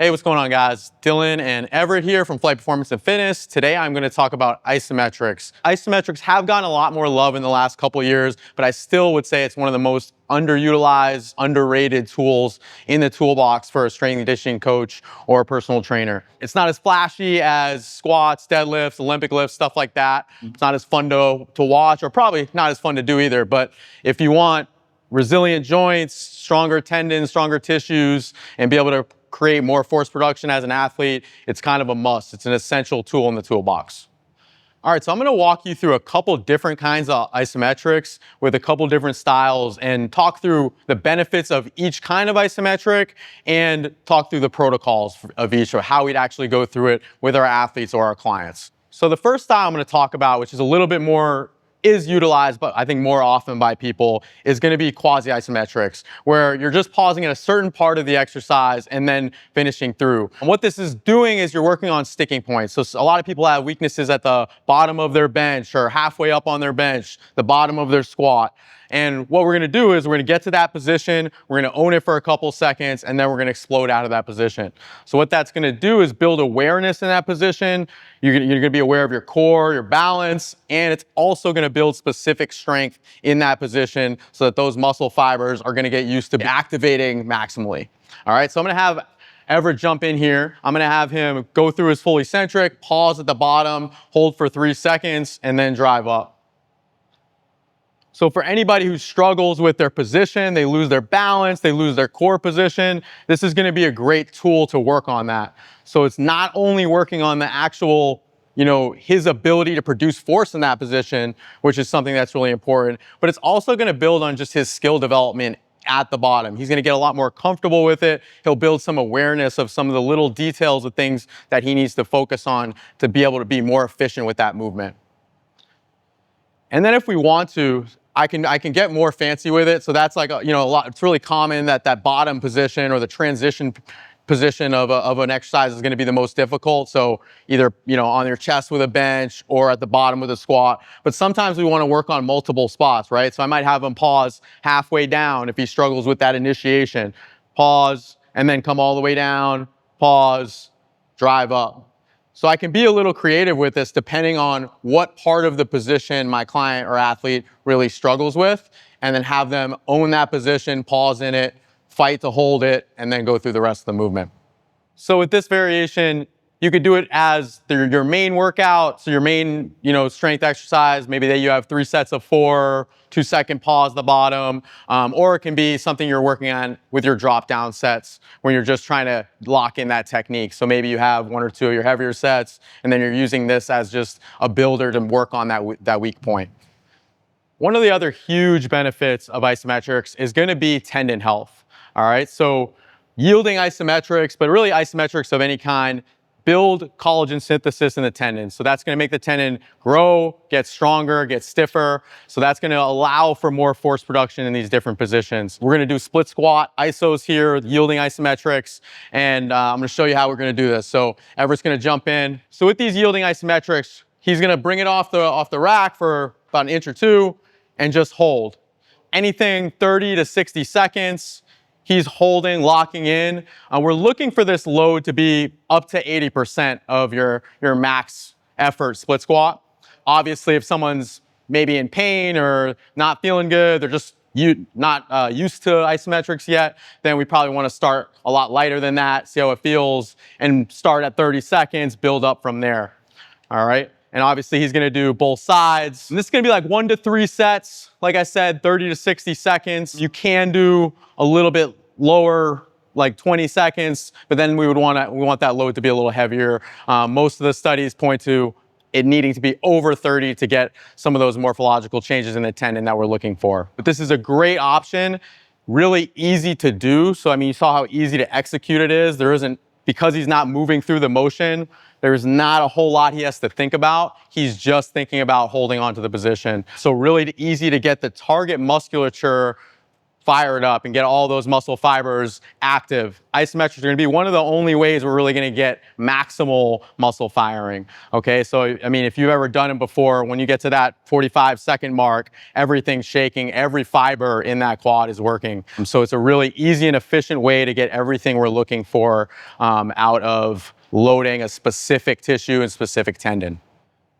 Hey, what's going on, guys? Dylan and Everett here from Flight Performance and Fitness. Today I'm going to talk about isometrics. Isometrics have gotten a lot more love in the last couple of years, but I still would say it's one of the most underutilized, underrated tools in the toolbox for a strength and conditioning coach or a personal trainer. It's not as flashy as squats, deadlifts, Olympic lifts, stuff like that. It's not as fun to watch, or probably not as fun to do either. But if you want resilient joints, stronger tendons, stronger tissues, and be able to create more force production as an athlete, it's kind of a must. It's an essential tool in the toolbox. All right, so I'm going to walk you through a couple different kinds of isometrics with a couple different styles and talk through the benefits of each kind of isometric and talk through the protocols of each, or how we'd actually go through it with our athletes or our clients. So the first style I'm going to talk about, which is a little bit more is utilized, but I think more often by people, is going to be quasi-isometrics, where you're just pausing at a certain part of the exercise and then finishing through. And what this is doing is you're working on sticking points. So a lot of people have weaknesses at the bottom of their bench or halfway up on their bench, the bottom of their squat. And what we're going to do is we're going to get to that position, we're going to own it for a couple seconds, and then we're going to explode out of that position. So what that's going to do is build awareness in that position. You're going to be aware of your core, your balance, and it's also going to build specific strength in that position so that those muscle fibers are going to get used to activating maximally. All right, so I'm going to have Everett jump in here. I'm going to have him go through his full eccentric, pause at the bottom, hold for 3 seconds, and then drive up. So for anybody who struggles with their position, they lose their balance, they lose their core position, this is going to be a great tool to work on that. So it's not only working on the actual, his ability to produce force in that position, which is something that's really important, but it's also going to build on just his skill development at the bottom. He's going to get a lot more comfortable with it. He'll build some awareness of some of the little details of things that he needs to focus on to be able to be more efficient with that movement. And then if we want to, I can get more fancy with it. So that's like, a lot. It's really common that bottom position or the transition position of an exercise is going to be the most difficult. So either, on your chest with a bench or at the bottom with a squat. But sometimes we want to work on multiple spots, right? So I might have him pause halfway down if he struggles with that initiation. Pause, and then come all the way down, pause, drive up. So I can be a little creative with this depending on what part of the position my client or athlete really struggles with, and then have them own that position, pause in it, fight to hold it, and then go through the rest of the movement. So with this variation, you could do it as your main workout, so your main, strength exercise. Maybe that you have 3 sets of 4, 2-second pause at the bottom, or it can be something you're working on with your drop-down sets when you're just trying to lock in that technique. So maybe you have 1 or 2 of your heavier sets, and then you're using this as just a builder to work on that weak point. One of the other huge benefits of isometrics is going to be tendon health. All right, so yielding isometrics, but really isometrics of any kind, build collagen synthesis in the tendon. So that's going to make the tendon grow, get stronger, get stiffer. So that's going to allow for more force production in these different positions. We're going to do split squat isos here, yielding isometrics, and I'm going to show you how we're going to do this. So Everett's going to jump in. So with these yielding isometrics, he's going to bring it off the rack for about 1 inch or 2 and just hold. Anything 30 to 60 seconds. He's holding, locking in. We're looking for this load to be up to 80% of your max effort split squat. Obviously, if someone's maybe in pain or not feeling good, they're just not used to isometrics yet, then we probably want to start a lot lighter than that, see how it feels, and start at 30 seconds, build up from there. All right? And obviously, he's going to do both sides. And this is going to be like 1 to 3 sets. Like I said, 30 to 60 seconds. You can do a little bit lower, like 20 seconds, but then we want that load to be a little heavier. Most of the studies point to it needing to be over 30 to get some of those morphological changes in the tendon that we're looking for. But this is a great option, really easy to do. So, you saw how easy to execute it is. Because he's not moving through the motion, there's not a whole lot he has to think about. He's just thinking about holding onto the position. So really easy to get the target musculature fired up and get all those muscle fibers active. Isometrics are going to be one of the only ways we're really going to get maximal muscle firing. Okay, so I mean, if you've ever done it before, when you get to that 45-second mark, everything's shaking, every fiber in that quad is working. So it's a really easy and efficient way to get everything we're looking for out of loading a specific tissue and specific tendon.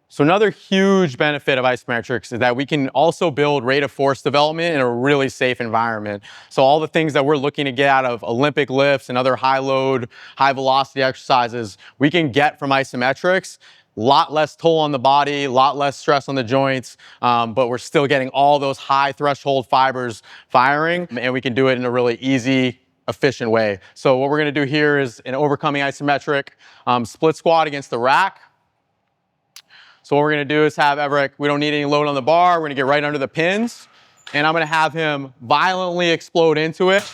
So another huge benefit of isometrics is that we can also build rate of force development in a really safe environment. So all the things that we're looking to get out of Olympic lifts and other high load, high velocity exercises, we can get from isometrics. Lot less toll on the body, a lot less stress on the joints, but we're still getting all those high threshold fibers firing, and we can do it in a really easy, efficient way. So what we're gonna do here is an overcoming isometric split squat against the rack. So what we're gonna do is have Everett, we don't need any load on the bar, we're gonna get right under the pins, and I'm gonna have him violently explode into it.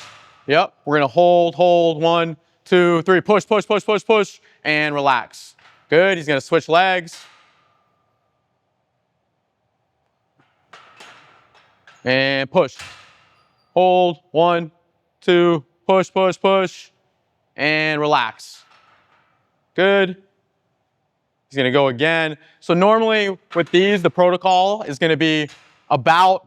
Yep, we're gonna hold, 1, 2, 3, push, and relax. Good, he's gonna switch legs. And push. Hold, 1, 2, push, and relax. Good. He's gonna go again. So normally with these, the protocol is gonna be about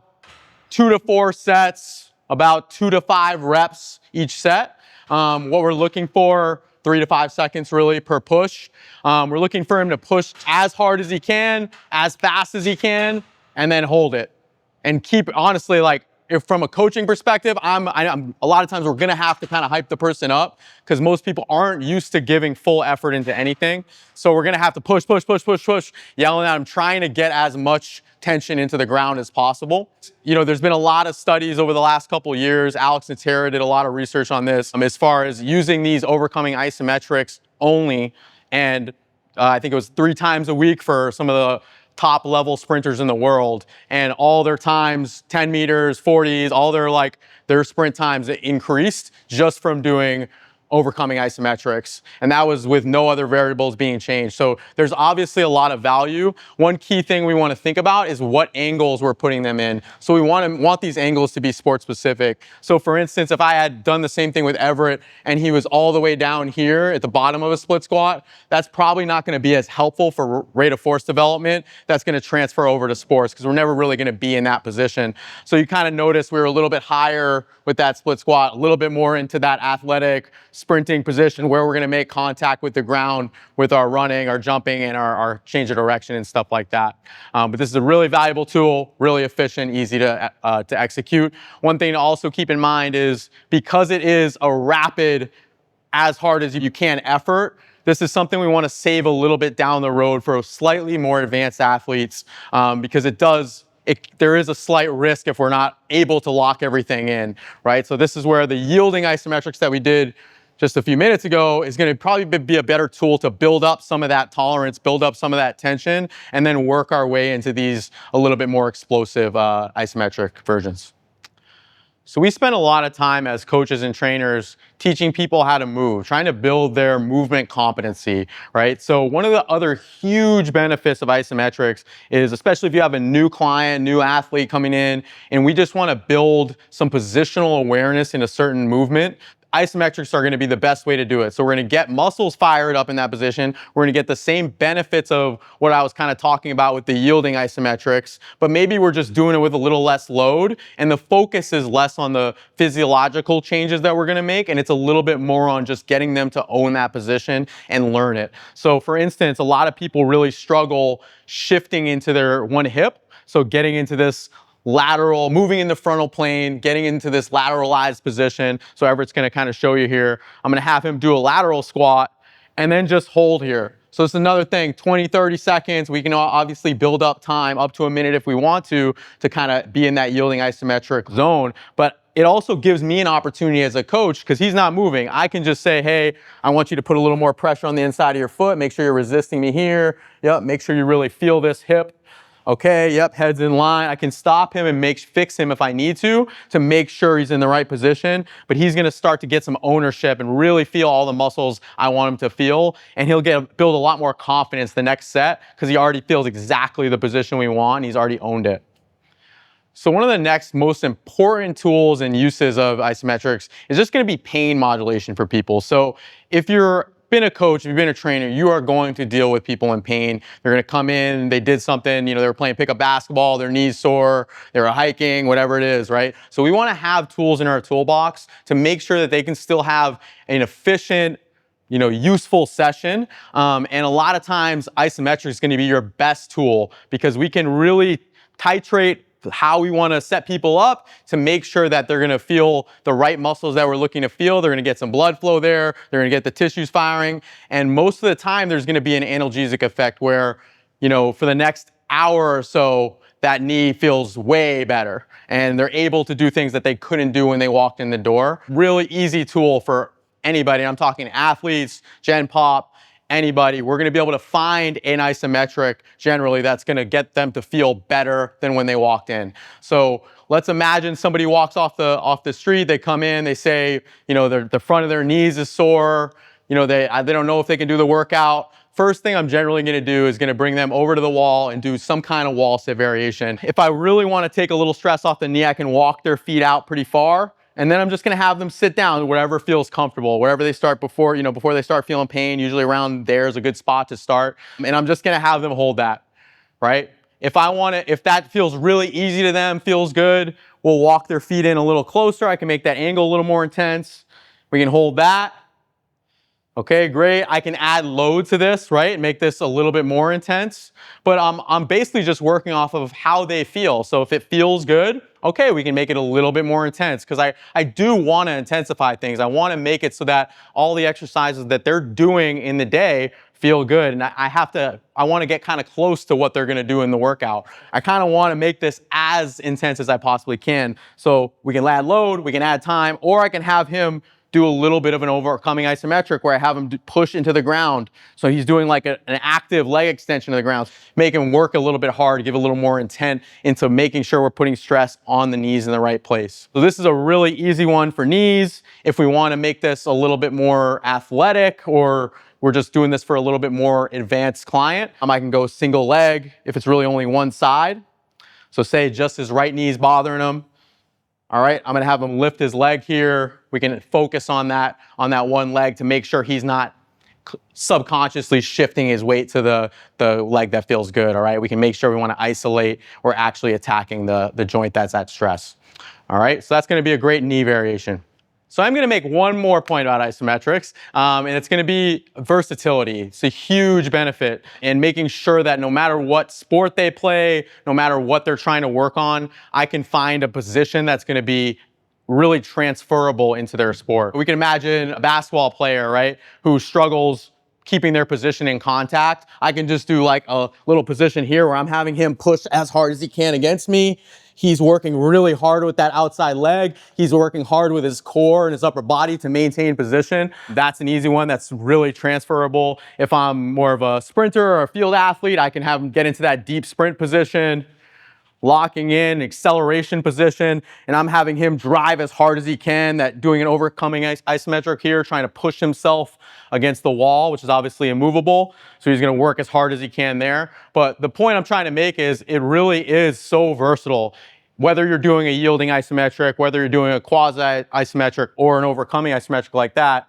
2 to 4 sets, about 2 to 5 reps each set. What we're looking for, 3 to 5 seconds really per push. We're looking for him to push as hard as he can, as fast as he can, and then hold it. And keep, honestly, like, if from a coaching perspective, I'm a lot of times we're gonna have to kind of hype the person up because most people aren't used to giving full effort into anything. So we're gonna have to push, yelling at them, trying to get as much tension into the ground as possible. You know, there's been a lot of studies over the last couple of years. Alex Natera did a lot of research on this as far as using these overcoming isometrics only. And I think it was 3 times a week for some of the top level sprinters in the world, and all their times, 10 meters, 40s, all their sprint times increased just from doing overcoming isometrics. And that was with no other variables being changed. So there's obviously a lot of value. One key thing we want to think about is what angles we're putting them in. So we want these angles to be sport specific. So for instance, if I had done the same thing with Everett and he was all the way down here at the bottom of a split squat, that's probably not going to be as helpful for rate of force development. That's going to transfer over to sports because we're never really going to be in that position. So you kind of notice we were a little bit higher with that split squat, a little bit more into that athletic sprinting position where we're going to make contact with the ground with our running, our jumping, and our change of direction and stuff like that. But this is a really valuable tool, really efficient, easy to execute. One thing to also keep in mind is because it is a rapid, as hard as you can effort, this is something we want to save a little bit down the road for slightly more advanced athletes because there is a slight risk if we're not able to lock everything in, right? So this is where the yielding isometrics that we did just a few minutes ago is going to probably be a better tool to build up some of that tolerance, build up some of that tension, and then work our way into these a little bit more explosive isometric versions. So we spend a lot of time as coaches and trainers teaching people how to move, trying to build their movement competency, right? So one of the other huge benefits of isometrics is, especially if you have a new client, new athlete coming in, and we just want to build some positional awareness in a certain movement, isometrics are going to be the best way to do it. So we're going to get muscles fired up in that position. We're going to get the same benefits of what I was kind of talking about with the yielding isometrics, but maybe we're just doing it with a little less load, and the focus is less on the physiological changes that we're going to make, and it's a little bit more on just getting them to own that position and learn it. So for instance, a lot of people really struggle shifting into their one hip, so getting into this lateral, moving in the frontal plane, getting into this lateralized position. So Everett's going to kind of show you here. I'm going to have him do a lateral squat and then just hold here. So it's another thing, 20, 30 seconds. We can obviously build up time up to a minute if we want to kind of be in that yielding isometric zone. But it also gives me an opportunity as a coach, because he's not moving. I can just say, hey, I want you to put a little more pressure on the inside of your foot. Make sure you're resisting me here. Yep, make sure you really feel this hip. Okay, yep, head's in line. I can stop him and fix him if I need to make sure he's in the right position. But he's gonna start to get some ownership and really feel all the muscles I want him to feel. And he'll build a lot more confidence the next set because he already feels exactly the position we want. He's already owned it. So one of the next most important tools and uses of isometrics is just going to be pain modulation for people. So if you've been a coach, if you've been a trainer, you are going to deal with people in pain. They're going to come in, they did something, they were playing pickup basketball, their knees sore, they were hiking, whatever it is, right? So we want to have tools in our toolbox to make sure that they can still have an efficient, useful session. And a lot of times isometrics is going to be your best tool because we can really titrate how we want to set people up to make sure that they're going to feel the right muscles that we're looking to feel. They're going to get some blood flow there. They're going to get the tissues firing. And most of the time, there's going to be an analgesic effect where, for the next hour or so, that knee feels way better. And they're able to do things that they couldn't do when they walked in the door. Really easy tool for anybody. I'm talking athletes, Gen Pop, anybody. We're going to be able to find an isometric generally that's going to get them to feel better than when they walked in. So let's imagine somebody walks off the street, they come in, they say, the front of their knees is sore, they don't know if they can do the workout. First thing I'm generally going to do is going to bring them over to the wall and do some kind of wall sit variation. If I really want to take a little stress off the knee, I can walk their feet out pretty far. And then I'm just going to have them sit down wherever feels comfortable, wherever they start before they start feeling pain. Usually around there is a good spot to start. And I'm just going to have them hold that, right? If that feels really easy to them, feels good, we'll walk their feet in a little closer. I can make that angle a little more intense. We can hold that. Okay, great. I can add load to this, right? Make this a little bit more intense. But I'm basically just working off of how they feel. So if it feels good, okay, we can make it a little bit more intense because I do want to intensify things. I want to make it so that all the exercises that they're doing in the day feel good. And I want to get kind of close to what they're going to do in the workout. I kind of want to make this as intense as I possibly can. So we can add load, we can add time, or I can have him do a little bit of an overcoming isometric where I have him push into the ground. So he's doing like an active leg extension to the ground, make him work a little bit hard, give a little more intent into making sure we're putting stress on the knees in the right place. So this is a really easy one for knees. If we want to make this a little bit more athletic, or we're just doing this for a little bit more advanced client, I can go single leg if it's really only one side. So say just his right knee is bothering him. All right, I'm gonna have him lift his leg here. We can focus on that one leg to make sure he's not subconsciously shifting his weight to the leg that feels good, all right? We can make sure we wanna isolate or actually attacking the joint that's at stress. All right, so that's gonna be a great knee variation. So I'm going to make one more point about isometrics, and it's going to be versatility. It's a huge benefit in making sure that no matter what sport they play, no matter what they're trying to work on, I can find a position that's going to be really transferable into their sport. We can imagine a basketball player, right, who struggles keeping their position in contact. I can just do like a little position here where I'm having him push as hard as he can against me. He's working really hard with that outside leg. He's working hard with his core and his upper body to maintain position. That's an easy one that's really transferable. If I'm more of a sprinter or a field athlete, I can have him get into that deep sprint position, locking in, acceleration position, and I'm having him drive as hard as he can, doing an overcoming isometric here, trying to push himself against the wall, which is obviously immovable. So he's gonna work as hard as he can there. But the point I'm trying to make is it really is so versatile. Whether you're doing a yielding isometric, whether you're doing a quasi-isometric or an overcoming isometric like that,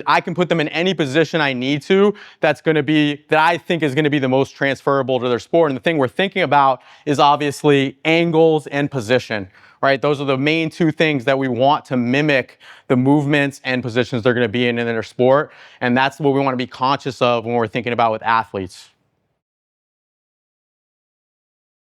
I can put them in any position I need to that I think is going to be the most transferable to their sport. And the thing we're thinking about is obviously angles and position, right? Those are the main two things that we want to mimic the movements and positions they're going to be in their sport. And that's what we want to be conscious of when we're thinking about with athletes.